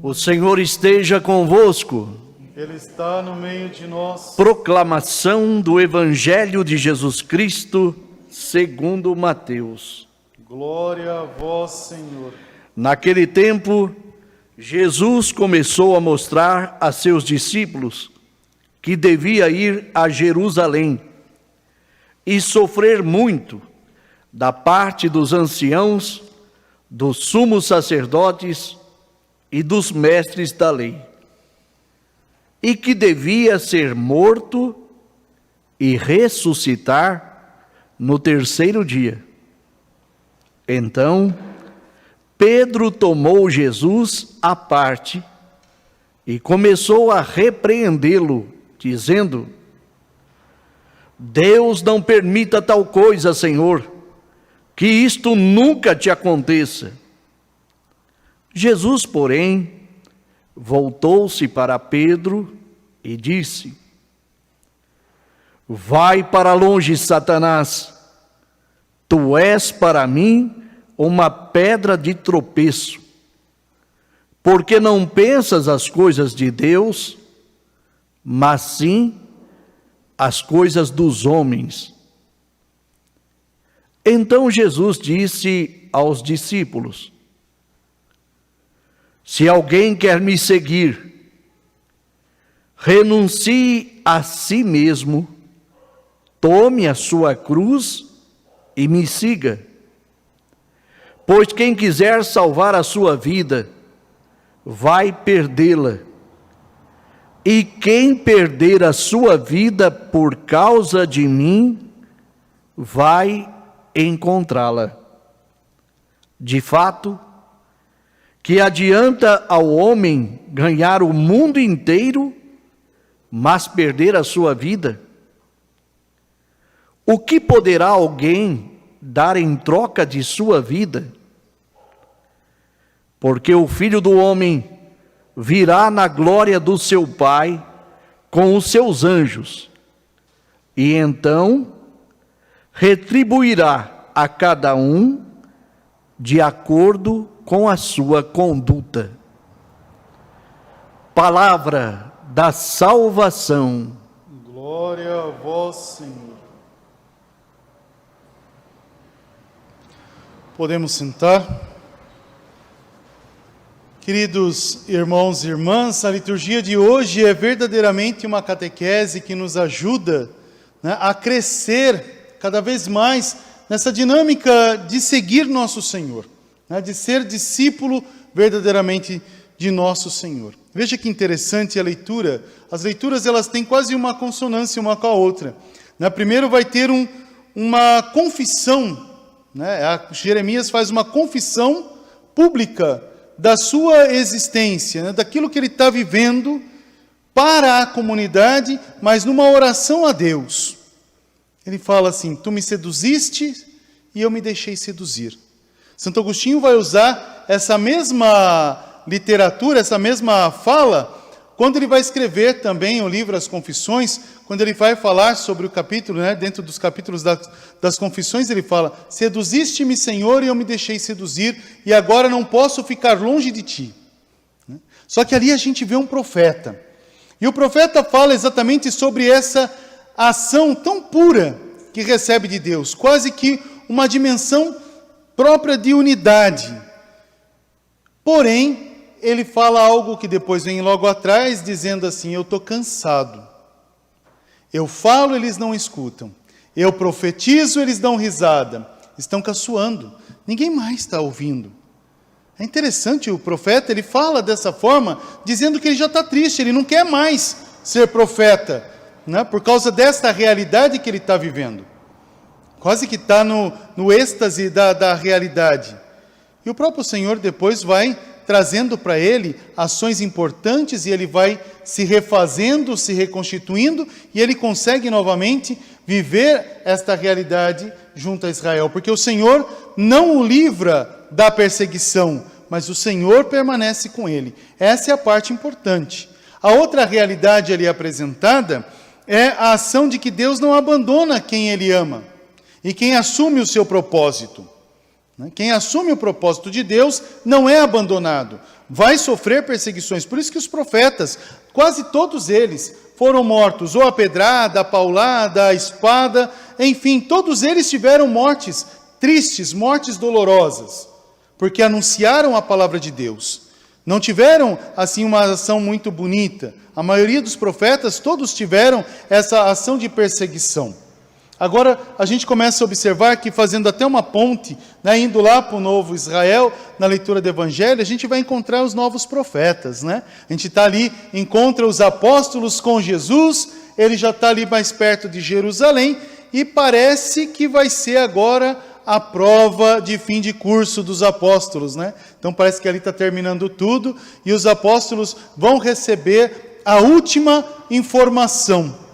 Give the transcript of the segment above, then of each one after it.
O Senhor esteja convosco. Ele está no meio de nós. Proclamação do Evangelho de Jesus Cristo, segundo Mateus. Glória a vós, Senhor. Naquele tempo, Jesus começou a mostrar a seus discípulos que devia ir a Jerusalém e sofrer muito da parte dos anciãos, dos sumos sacerdotes e dos mestres da lei, e que devia ser morto e ressuscitar no terceiro dia. Então, Pedro tomou Jesus à parte e começou a repreendê-lo, dizendo: Deus não permita tal coisa, Senhor, que isto nunca te aconteça. Jesus, porém, voltou-se para Pedro e disse: Vai para longe, Satanás, tu és para mim uma pedra de tropeço, porque não pensas as coisas de Deus, mas sim as coisas dos homens. Então Jesus disse aos discípulos: Se alguém quer me seguir, renuncie a si mesmo, tome a sua cruz e me siga. Pois quem quiser salvar a sua vida, vai perdê-la. E quem perder a sua vida por causa de mim, vai encontrá-la. De fato, que adianta ao homem ganhar o mundo inteiro, mas perder a sua vida? O que poderá alguém dar em troca de sua vida? Porque o Filho do Homem virá na glória do seu Pai com os seus anjos, e então retribuirá a cada um de acordo com a sua conduta. Palavra da salvação. Glória a vós, Senhor. Podemos sentar. Queridos irmãos e irmãs, a liturgia de hoje é verdadeiramente uma catequese que nos ajuda, a crescer cada vez mais nessa dinâmica de seguir nosso Senhor, de ser discípulo verdadeiramente de nosso Senhor. Veja que interessante a leitura. As leituras elas têm quase uma consonância uma com a outra. Primeiro vai ter uma confissão, Jeremias faz uma confissão pública da sua existência, daquilo que ele está vivendo para a comunidade, mas numa oração a Deus. Ele fala assim: tu me seduziste e eu me deixei seduzir. Santo Agostinho vai usar essa mesma literatura, essa mesma fala, quando ele vai escrever também o livro As Confissões, quando ele vai falar sobre o capítulo, dentro dos capítulos das Confissões, ele fala: seduziste-me, Senhor, e eu me deixei seduzir, e agora não posso ficar longe de ti. Só que ali a gente vê um profeta, e o profeta fala exatamente sobre essa ação tão pura que recebe de Deus, quase que uma dimensão própria de unidade. Porém, ele fala algo que depois vem logo atrás, dizendo assim: eu estou cansado. Eu falo, eles não escutam. Eu profetizo, eles dão risada. Estão caçoando. Ninguém mais está ouvindo. É interessante, o profeta, ele fala dessa forma, dizendo que ele já está triste, ele não quer mais ser profeta, por causa desta realidade que ele está vivendo. Quase que está no êxtase da realidade. E o próprio Senhor depois vai trazendo para ele ações importantes, e ele vai se refazendo, se reconstituindo, e ele consegue novamente viver esta realidade junto a Israel, porque o Senhor não o livra da perseguição, mas o Senhor permanece com ele. Essa é a parte importante. A outra realidade ali apresentada é a ação de que Deus não abandona quem ele ama e quem assume o seu propósito. Quem assume o propósito de Deus não é abandonado, vai sofrer perseguições. Por isso que os profetas, quase todos eles, foram mortos, ou a pedrada, a paulada, a espada, enfim, todos eles tiveram mortes tristes, mortes dolorosas, porque anunciaram a palavra de Deus. Não tiveram, assim, uma ação muito bonita. A maioria dos profetas, todos tiveram essa ação de perseguição. Agora, a gente começa a observar que, fazendo até uma ponte, indo lá para o novo Israel, na leitura do Evangelho, a gente vai encontrar os novos profetas. A gente está ali, encontra os apóstolos com Jesus, ele já está ali mais perto de Jerusalém, e parece que vai ser agora a prova de fim de curso dos apóstolos. Então parece que ali está terminando tudo, e os apóstolos vão receber a última informação.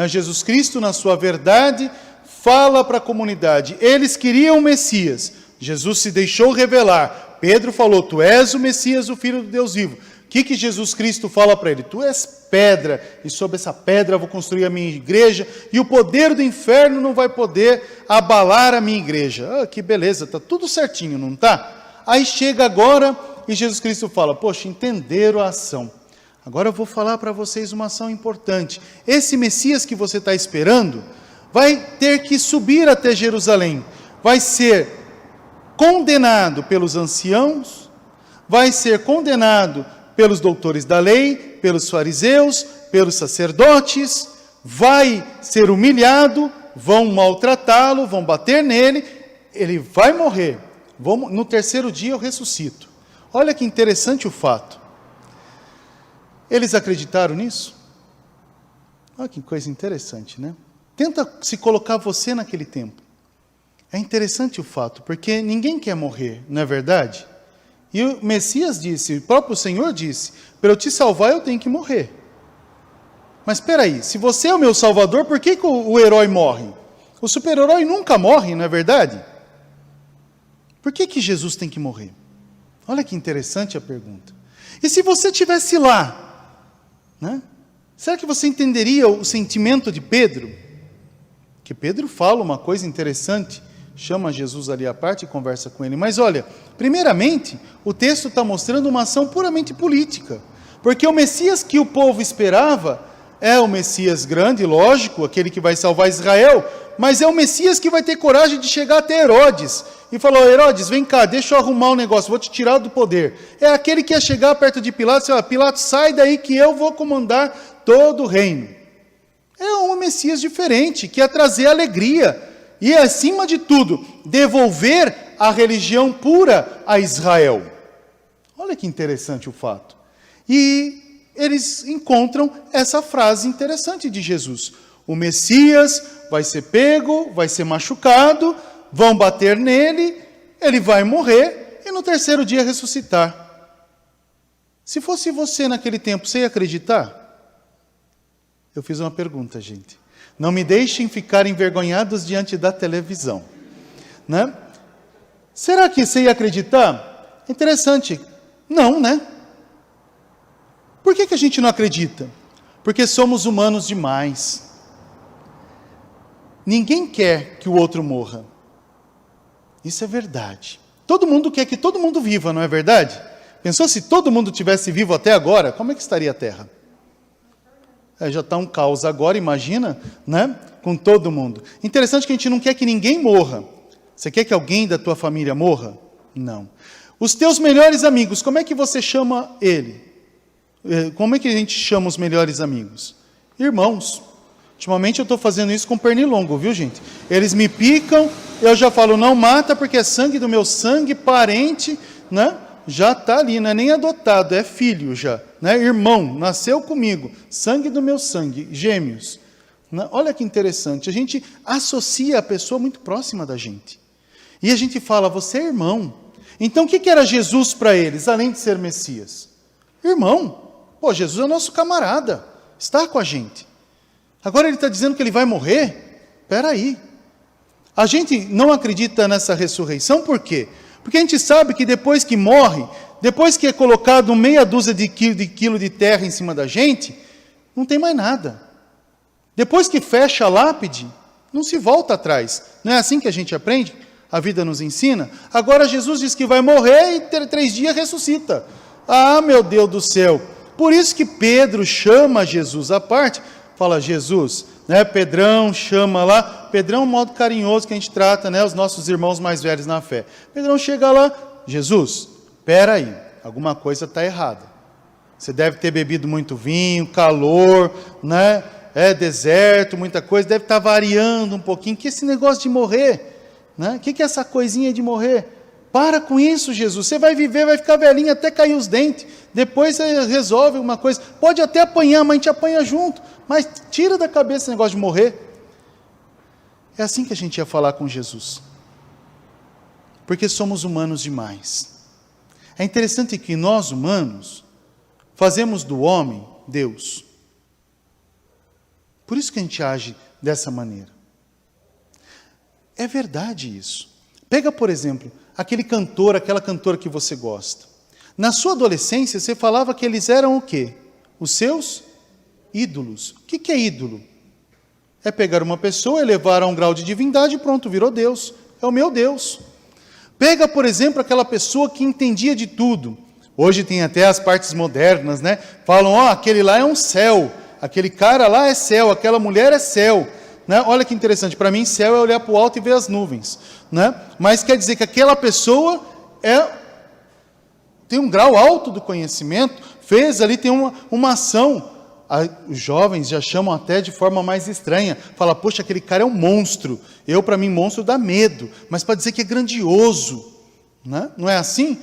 Jesus Cristo, na sua verdade, fala para a comunidade. Eles queriam o Messias. Jesus se deixou revelar. Pedro falou, tu és o Messias, o Filho do Deus vivo. O que Jesus Cristo fala para ele? Tu és pedra, e sobre essa pedra eu vou construir a minha igreja, e o poder do inferno não vai poder abalar a minha igreja. Que beleza, está tudo certinho, não está? Aí chega agora, e Jesus Cristo fala, poxa, entenderam a ação. Agora eu vou falar para vocês uma ação importante. Esse Messias que você está esperando vai ter que subir até Jerusalém. Vai ser condenado pelos anciãos, vai ser condenado pelos doutores da lei, pelos fariseus, pelos sacerdotes, vai ser humilhado, vão maltratá-lo, vão bater nele, ele vai morrer. No terceiro dia eu ressuscito. Olha que interessante o fato. Eles acreditaram nisso? Olha que coisa interessante, Tenta se colocar você naquele tempo. É interessante o fato, porque ninguém quer morrer, não é verdade? E o Messias disse, o próprio Senhor disse, para eu te salvar eu tenho que morrer. Mas espera aí, se você é o meu salvador, por que o herói morre? O super-herói nunca morre, não é verdade? Por que Jesus tem que morrer? Olha que interessante a pergunta. E se você estivesse lá, será que você entenderia o sentimento de Pedro? Que Pedro fala uma coisa interessante, chama Jesus ali à parte e conversa com ele. Mas olha, primeiramente, o texto está mostrando uma ação puramente política. Porque o Messias que o povo esperava é o Messias grande, lógico, aquele que vai salvar Israel, mas é o Messias que vai ter coragem de chegar até Herodes e falar, Herodes, vem cá, deixa eu arrumar um negócio, vou te tirar do poder. É aquele que ia chegar perto de Pilatos e falar, Pilatos, sai daí que eu vou comandar todo o reino. É um Messias diferente, que ia trazer alegria e, acima de tudo, devolver a religião pura a Israel. Olha que interessante o fato. E eles encontram essa frase interessante de Jesus. O Messias vai ser pego, vai ser machucado, vão bater nele, ele vai morrer e no terceiro dia ressuscitar. Se fosse você naquele tempo, você ia acreditar? Eu fiz uma pergunta, gente. Não me deixem ficar envergonhados diante da televisão. Será que você ia acreditar? Interessante. Não, Por que a gente não acredita? Porque somos humanos demais. Ninguém quer que o outro morra. Isso é verdade. Todo mundo quer que todo mundo viva, não é verdade? Pensou se todo mundo tivesse vivo até agora, como é que estaria a Terra? Já está um caos agora, imagina, com todo mundo. Interessante que a gente não quer que ninguém morra. Você quer que alguém da tua família morra? Não. Os teus melhores amigos, como é que você chama ele? Como é que a gente chama os melhores amigos? Irmãos. Ultimamente eu estou fazendo isso com pernilongo, viu, gente? Eles me picam, eu já falo, não mata, porque é sangue do meu sangue, parente, já está ali, não é nem adotado, é filho já, irmão, nasceu comigo, sangue do meu sangue, gêmeos. Olha que interessante, a gente associa a pessoa muito próxima da gente. E a gente fala, você é irmão. Então o que era Jesus para eles, além de ser Messias? Irmão. Jesus é o nosso camarada, está com a gente. Agora ele está dizendo que ele vai morrer? Espera aí. A gente não acredita nessa ressurreição, por quê? Porque a gente sabe que depois que morre, depois que é colocado meia dúzia de quilo de terra em cima da gente, não tem mais nada. Depois que fecha a lápide, não se volta atrás. Não é assim que a gente aprende? a vida nos ensina. Agora Jesus diz que vai morrer e 3 dias ressuscita. Ah, meu Deus do céu! Por isso que Pedro chama Jesus à parte, fala, Jesus, né? Pedrão chama lá, Pedrão é um modo carinhoso que a gente trata, né, os nossos irmãos mais velhos na fé. Pedrão chega lá, Jesus, espera aí, alguma coisa está errada. Você deve ter bebido muito vinho, calor, né? Deserto, muita coisa, deve estar variando um pouquinho. Que esse negócio de morrer, né? Que é essa coisinha de morrer? Para com isso, Jesus. Você vai viver, vai ficar velhinho até cair os dentes. Depois você resolve alguma coisa. Pode até apanhar, mas a gente apanha junto. Mas tira da cabeça esse negócio de morrer. É assim que a gente ia falar com Jesus. Porque somos humanos demais. É interessante que nós, humanos, fazemos do homem Deus. Por isso que a gente age dessa maneira. É verdade isso. Pega, por exemplo, aquele cantor, aquela cantora que você gosta. Na sua adolescência, você falava que eles eram o quê? Os seus ídolos. O que é ídolo? É pegar uma pessoa, elevar a um grau de divindade e pronto, virou Deus. É o meu Deus. Pega, por exemplo, aquela pessoa que entendia de tudo. Hoje tem até as partes modernas, né? Falam, aquele lá é um céu, aquele cara lá é céu, aquela mulher é céu. Né? Olha que interessante, para mim céu é olhar para o alto e ver as nuvens. Né? Mas quer dizer que aquela pessoa tem um grau alto do conhecimento, fez ali, tem uma ação. Os jovens já chamam até de forma mais estranha. Fala, poxa, aquele cara é um monstro. Para mim, monstro dá medo. Mas para dizer que é grandioso. Né? Não é assim?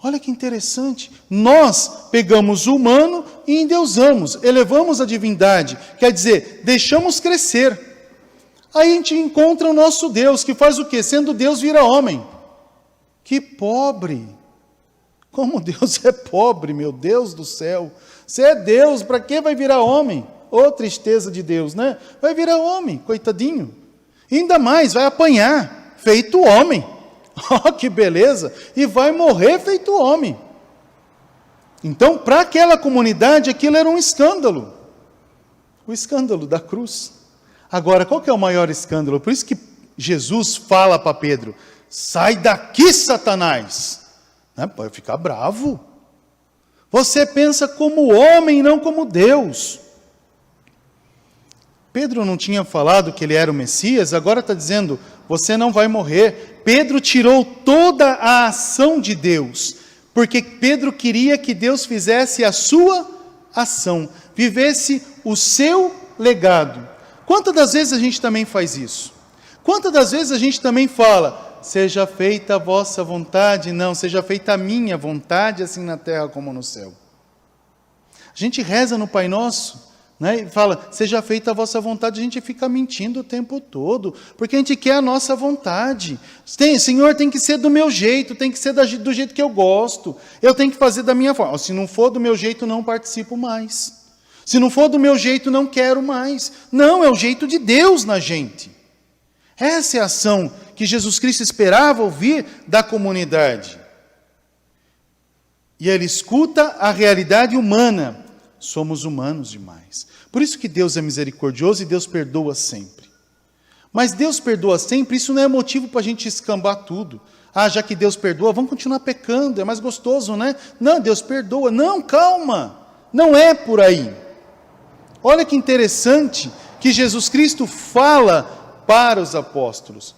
Olha que interessante. Nós pegamos o humano e endeusamos, elevamos a divindade. Quer dizer, deixamos crescer. Aí a gente encontra o nosso Deus, que faz o quê? Sendo Deus, vira homem. Que pobre! Como Deus é pobre, meu Deus do céu! Você é Deus, para que vai virar homem? Ô, tristeza de Deus, né? Vai virar homem, coitadinho. E ainda mais, vai apanhar, feito homem. Oh, que beleza! E vai morrer feito homem. Então, para aquela comunidade, aquilo era um escândalo. O escândalo da cruz. Agora, qual que é o maior escândalo? Por isso que Jesus fala para Pedro, sai daqui, Satanás. Pode ficar bravo. Você pensa como homem, não como Deus. Pedro não tinha falado que ele era o Messias, agora está dizendo, você não vai morrer. Pedro tirou toda a ação de Deus, porque Pedro queria que Deus fizesse a sua ação, vivesse o seu legado. Quantas das vezes a gente também faz isso? Quantas das vezes a gente também fala, seja feita a vossa vontade, não, seja feita a minha vontade, assim na terra como no céu. A gente reza no Pai Nosso, né, e fala, seja feita a vossa vontade, a gente fica mentindo o tempo todo, porque a gente quer a nossa vontade. Senhor, tem que ser do meu jeito, tem que ser do jeito que eu gosto, eu tenho que fazer da minha forma. Se não for do meu jeito, não participo mais. Se não for do meu jeito, não quero mais. Não, é o jeito de Deus na gente. Essa é a ação que Jesus Cristo esperava ouvir da comunidade. E ele escuta a realidade humana. Somos humanos demais. Por isso que Deus é misericordioso e Deus perdoa sempre. Mas Deus perdoa sempre, isso não é motivo para a gente escambar tudo. Já que Deus perdoa, vamos continuar pecando, é mais gostoso, né? Não, Deus perdoa. Não, calma, não é por aí. Olha que interessante que Jesus Cristo fala para os apóstolos.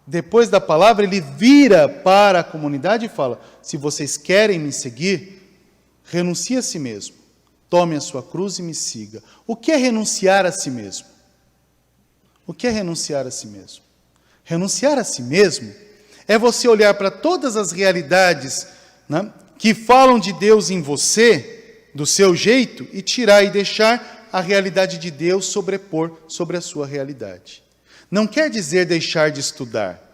Depois da palavra, ele vira para a comunidade e fala, se vocês querem me seguir, renuncie a si mesmo, tome a sua cruz e me siga. O que é renunciar a si mesmo? O que é renunciar a si mesmo? Renunciar a si mesmo é você olhar para todas as realidades, né, que falam de Deus em você, do seu jeito, e tirar e deixar a realidade de Deus sobrepor sobre a sua realidade. Não quer dizer deixar de estudar.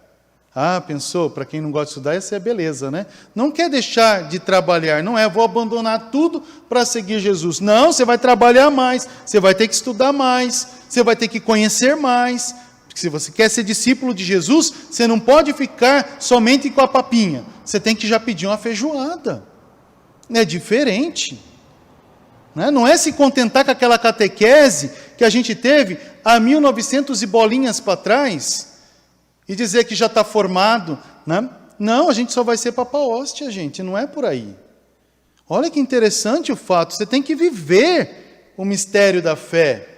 Pensou? Para quem não gosta de estudar, essa é beleza, né? Não quer deixar de trabalhar, não é, vou abandonar tudo para seguir Jesus. Não, você vai trabalhar mais, você vai ter que estudar mais, você vai ter que conhecer mais. Porque se você quer ser discípulo de Jesus, você não pode ficar somente com a papinha. Você tem que já pedir uma feijoada. É diferente. Não é se contentar com aquela catequese que a gente teve há 1900 e bolinhas para trás. e dizer que já está formado, né? Não, a gente só vai ser Papa Hóstia, gente, não é por aí. Olha que interessante o fato, você tem que viver o mistério da fé.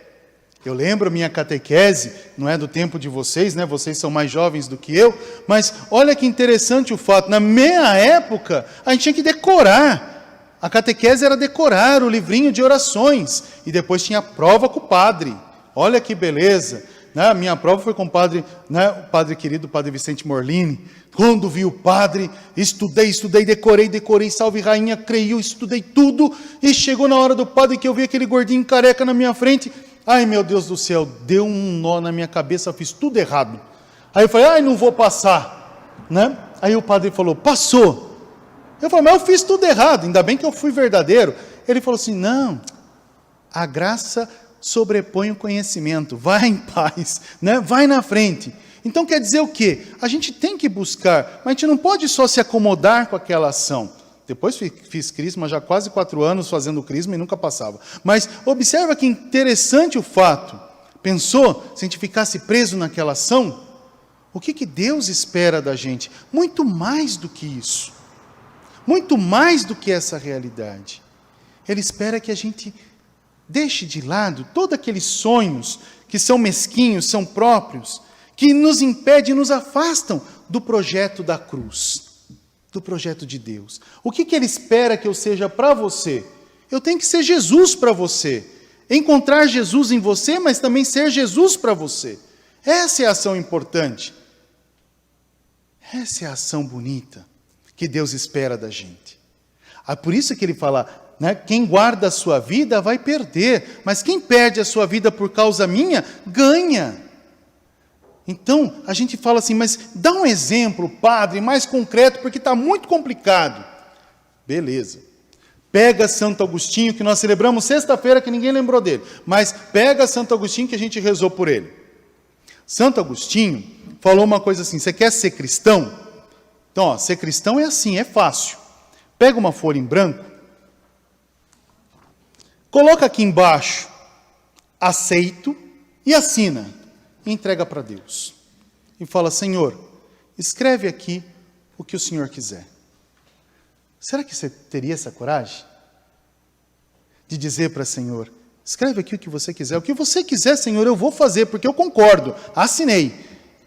Eu lembro minha catequese, não é do tempo de vocês, né? Vocês são mais jovens do que eu, mas olha que interessante o fato, na minha época, a gente tinha que decorar. A catequese era decorar o livrinho de orações, e depois tinha prova com o padre. Olha que beleza. A minha prova foi com o padre, né, o padre querido, o padre Vicente Morlini. Quando vi o padre, estudei, decorei, salve rainha, creio, estudei tudo, e chegou na hora do padre que eu vi aquele gordinho careca na minha frente. Ai, meu Deus do céu, deu um nó na minha cabeça, fiz tudo errado. Aí eu falei, ai, não vou passar, né? Aí o padre falou, passou. Eu falei, mas eu fiz tudo errado, ainda bem que eu fui verdadeiro. Ele falou assim, não, a graça sobrepõe o conhecimento, vai em paz, né? Vai na frente. Então quer dizer o quê? A gente tem que buscar, mas a gente não pode só se acomodar com aquela ação. Depois fiz crisma, já quase 4 anos fazendo crisma e nunca passava. Mas observa que interessante o fato. Pensou, se a gente ficasse preso naquela ação, o que Deus espera da gente? Muito mais do que isso. Muito mais do que essa realidade. Ele espera que a gente deixe de lado todos aqueles sonhos que são mesquinhos, são próprios, que nos impedem, nos afastam do projeto da cruz, do projeto de Deus. O que Ele espera que eu seja para você? Eu tenho que ser Jesus para você. Encontrar Jesus em você, mas também ser Jesus para você. Essa é a ação importante. Essa é a ação bonita que Deus espera da gente. Por isso que Ele fala, né, quem guarda a sua vida vai perder, mas quem perde a sua vida por causa minha, ganha. Então, a gente fala assim, mas dá um exemplo, padre, mais concreto, porque está muito complicado. Beleza. Pega Santo Agostinho, que nós celebramos sexta-feira, que ninguém lembrou dele, mas pega Santo Agostinho, que a gente rezou por ele. Santo Agostinho falou uma coisa assim, você quer ser cristão? Então, ó, ser cristão é assim, é fácil. Pega uma folha em branco, coloca aqui embaixo, aceito, e assina. E entrega para Deus. E fala, Senhor, escreve aqui o que o Senhor quiser. Será que você teria essa coragem? De dizer para o Senhor, escreve aqui o que você quiser. O que você quiser, Senhor, eu vou fazer, porque eu concordo. Assinei.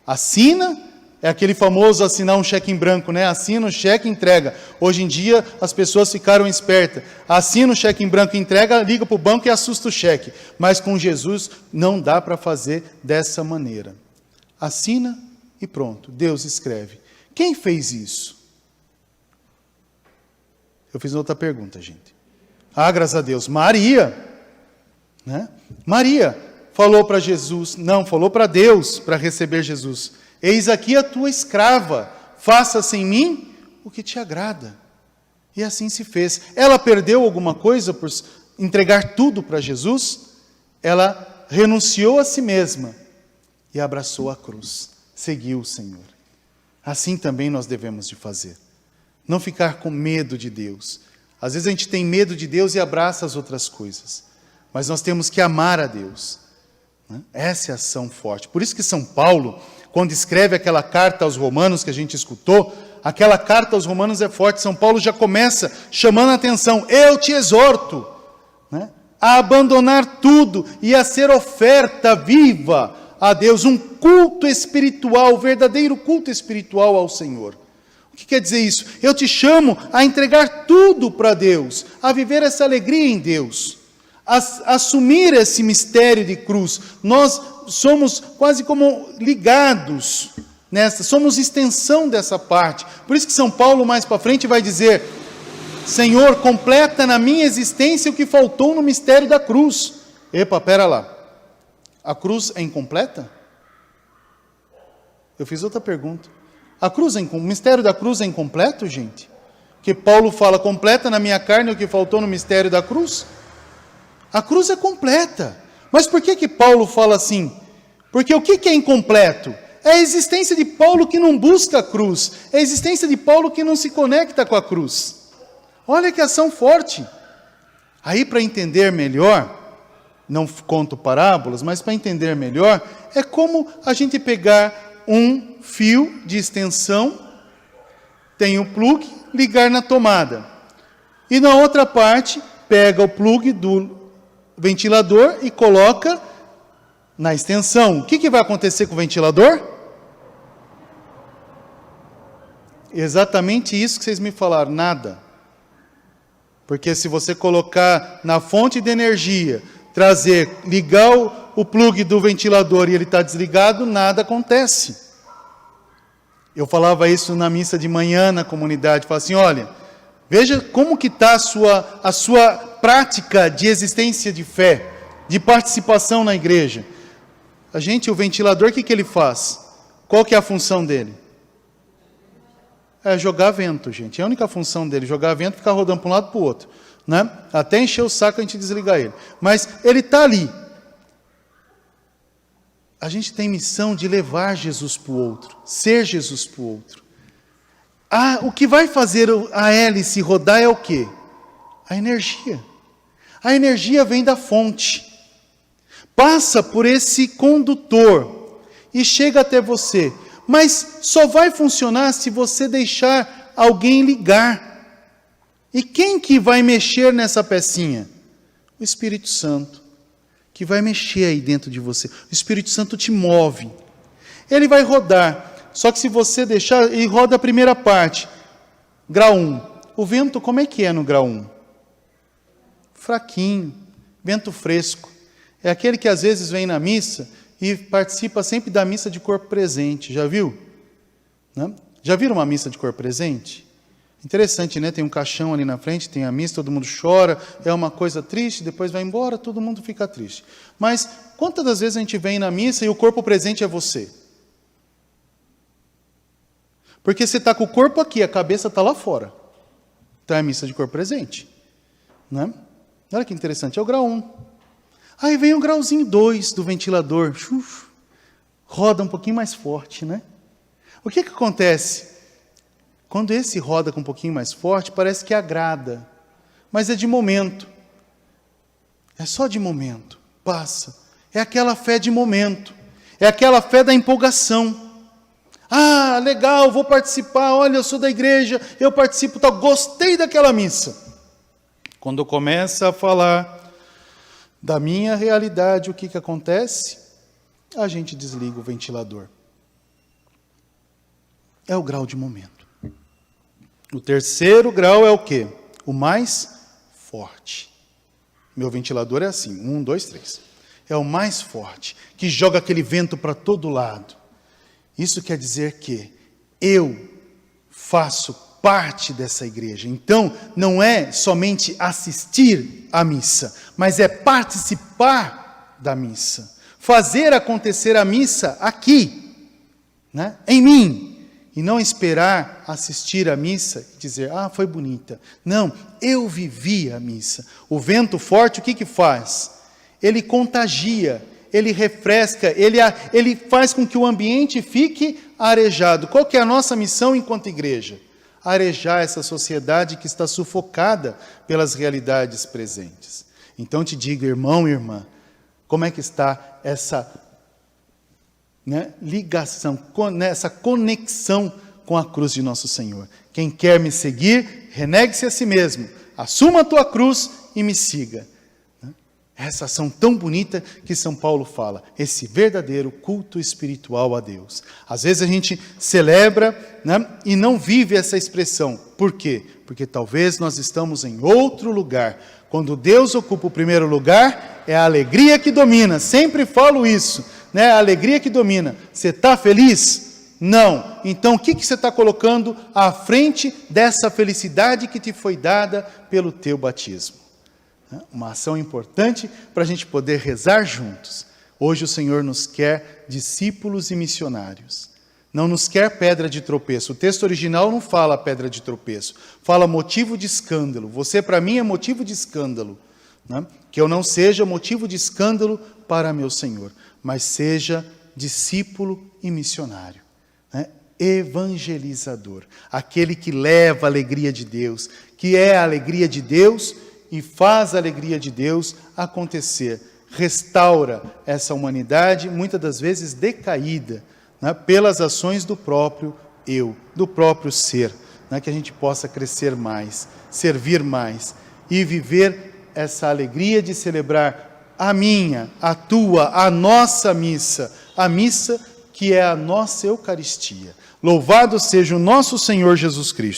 Assina, é aquele famoso assinar um cheque em branco, né? Assina o cheque e entrega. Hoje em dia, as pessoas ficaram espertas. Assina o cheque em branco e entrega, liga para o banco e assusta o cheque. Mas com Jesus, não dá para fazer dessa maneira. Assina e pronto, Deus escreve. Quem fez isso? Eu fiz outra pergunta, gente. Graças a Deus, Maria. Né? Maria falou para Jesus, não, falou para Deus para receber Jesus. Eis aqui a tua escrava, faça-se em mim o que te agrada. E assim se fez. Ela perdeu alguma coisa por entregar tudo para Jesus? Ela renunciou a si mesma e abraçou a cruz, seguiu o Senhor. Assim também nós devemos de fazer. Não ficar com medo de Deus. Às vezes a gente tem medo de Deus e abraça as outras coisas. Mas nós temos que amar a Deus. Essa é a ação forte. Por isso que São Paulo, quando escreve aquela carta aos Romanos que a gente escutou, aquela carta aos Romanos é forte. São Paulo já começa chamando a atenção. Eu te exorto, né, a abandonar tudo e a ser oferta viva a Deus, um culto espiritual, verdadeiro culto espiritual ao Senhor. O que quer dizer isso? Eu te chamo a entregar tudo para Deus, a viver essa alegria em Deus, a assumir esse mistério de cruz. Nós somos quase como ligados nessa, somos extensão dessa parte. Por isso que São Paulo mais para frente vai dizer, Senhor, completa na minha existência o que faltou no mistério da cruz. Epa, pera lá. A cruz é incompleta? Eu fiz outra pergunta. O mistério da cruz é incompleto, gente? Que Paulo fala, completa na minha carne o que faltou no mistério da cruz? A cruz é completa. Mas por que Paulo fala assim? Porque o que é incompleto? É a existência de Paulo que não busca a cruz. É a existência de Paulo que não se conecta com a cruz. Olha que ação forte. Aí, para entender melhor, não conto parábolas, mas para entender melhor, é como a gente pegar um fio de extensão, tem o plug, ligar na tomada. E na outra parte, pega o plug do ventilador e coloca na extensão. O que vai acontecer com o ventilador? Exatamente isso que vocês me falaram, nada. Porque se você colocar na fonte de energia, ligar o plug do ventilador e ele está desligado, nada acontece. Eu falava isso na missa de manhã na comunidade, falava assim, olha, veja como que está a sua prática de existência de fé, de participação na igreja. O ventilador, o que ele faz? Qual que é a função dele? É jogar vento, gente. É a única função dele, jogar vento e ficar rodando para um lado para o outro. Né? Até encher o saco a gente desligar ele. Mas ele está ali. A gente tem missão de levar Jesus para o outro, ser Jesus para o outro. O que vai fazer a hélice rodar é o quê? A energia. A energia vem da fonte. Passa por esse condutor e chega até você. Mas só vai funcionar se você deixar alguém ligar. E quem que vai mexer nessa pecinha? O Espírito Santo, que vai mexer aí dentro de você. O Espírito Santo te move. Ele vai rodar. Só que se você deixar, ele roda a primeira parte. Grau 1. O vento, como é que é no grau 1? Fraquinho, vento fresco. É aquele que às vezes vem na missa e participa sempre da missa de corpo presente. Já viu? Né? Já viram uma missa de corpo presente? Interessante, né? Tem um caixão ali na frente, tem a missa, todo mundo chora, é uma coisa triste, depois vai embora, todo mundo fica triste. Mas quantas das vezes a gente vem na missa e o corpo presente é você? Porque você está com o corpo aqui, a cabeça está lá fora. Então é a missa de corpo presente. Né? Olha que interessante, é o grau 1. Aí vem o grauzinho 2 do ventilador. Roda um pouquinho mais forte, né? O que acontece? Quando esse roda com um pouquinho mais forte, parece que agrada. Mas é de momento. É só de momento. Passa. É aquela fé de momento. É aquela fé da empolgação. Ah, legal, vou participar. Olha, eu sou da igreja, eu participo, tal. Gostei daquela missa. Quando começa a falar da minha realidade, o que acontece? A gente desliga o ventilador. É o grau de momento. O terceiro grau é o quê? O mais forte. Meu ventilador é assim, 1, 2, 3. É o mais forte, que joga aquele vento para todo lado. Isso quer dizer que eu faço parte dessa igreja. Então, não é somente assistir à missa, mas é participar da missa. Fazer acontecer a missa aqui, né? Em mim. E não esperar assistir à missa e dizer, foi bonita. Não, eu vivi a missa. O vento forte, o que faz? Ele contagia, ele refresca, ele faz com que o ambiente fique arejado. Qual que é a nossa missão enquanto igreja? Arejar essa sociedade que está sufocada pelas realidades presentes. Então te digo, irmão e irmã, como é que está essa ligação, essa conexão com a cruz de nosso Senhor? Quem quer me seguir, renegue-se a si mesmo, assuma a tua cruz e me siga. Essa ação tão bonita que São Paulo fala, esse verdadeiro culto espiritual a Deus. Às vezes a gente celebra, e não vive essa expressão. Por quê? Porque talvez nós estamos em outro lugar. Quando Deus ocupa o primeiro lugar, é a alegria que domina. Sempre falo isso, a alegria que domina. Você está feliz? Não. Então o que você está colocando à frente dessa felicidade que te foi dada pelo teu batismo? Uma ação importante para a gente poder rezar juntos. Hoje o Senhor nos quer discípulos e missionários. Não nos quer pedra de tropeço. O texto original não fala pedra de tropeço. Fala motivo de escândalo. Você para mim é motivo de escândalo. Que eu não seja motivo de escândalo para meu Senhor, mas seja discípulo e missionário. Evangelizador. Aquele que leva a alegria de Deus, que é a alegria de Deus e faz a alegria de Deus acontecer. Restaura essa humanidade, muitas das vezes decaída, né, pelas ações do próprio eu, do próprio ser, né, que a gente possa crescer mais, servir mais e viver essa alegria de celebrar a minha, a tua, a nossa missa, a missa que é a nossa Eucaristia. Louvado seja o nosso Senhor Jesus Cristo.